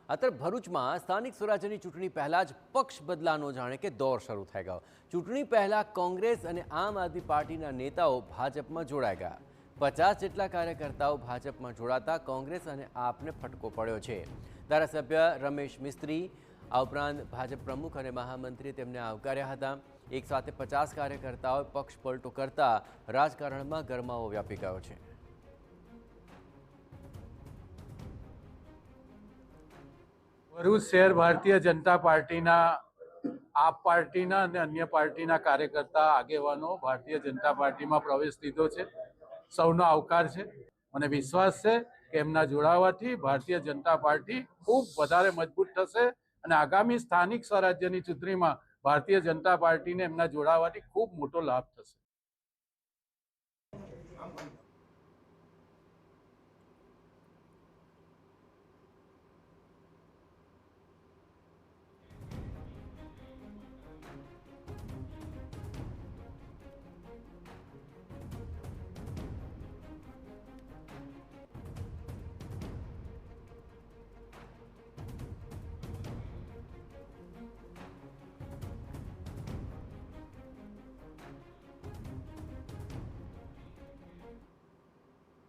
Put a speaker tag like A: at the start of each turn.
A: અત્યારે ભરૂચમાં સ્થાનિક સ્વરાજ્યની ચૂંટણી પહેલા જ પક્ષ બદલાનો જાણે કે દોર શરૂ થઈ ગયો। ચૂંટણી પહેલા કોંગ્રેસ અને આમ આદમી પાર્ટીના નેતાઓ ભાજપમાં જોડાઈ ગયા। 50 જેટલા કાર્યકર્તાઓ ભાજપમાં જોડાતા કોંગ્રેસ અને આપને ફટકો પડ્યો છે। ધારાસભ્ય રમેશ મિસ્ત્રી આ ઉપરાંત ભાજપ પ્રમુખ અને મહામંત્રી તેમને આવકાર્યા હતા। એક સાથે 50 કાર્યકર્તાઓએ પક્ષ પલટો કરતા રાજકારણમાં ગરમાવો વ્યાપી ગયો છે।
B: ભરૂચ શહેર ભારતીય જનતા પાર્ટીના આપ પાર્ટીના અને અન્ય પાર્ટીના કાર્યકર્તા આગેવાનો ભારતીય જનતા પાર્ટીમાં પ્રવેશ લીધો છે। સૌનો આવકાર છે। મને વિશ્વાસ છે કે એમના જોડાવાથી ભારતીય જનતા પાર્ટી ખૂબ વધારે મજબૂત થશે અને આગામી સ્થાનિક સ્વરાજ્યની ચૂંટણીમાં ભારતીય જનતા પાર્ટીને એમના જોડાવાથી ખૂબ મોટો લાભ થશે।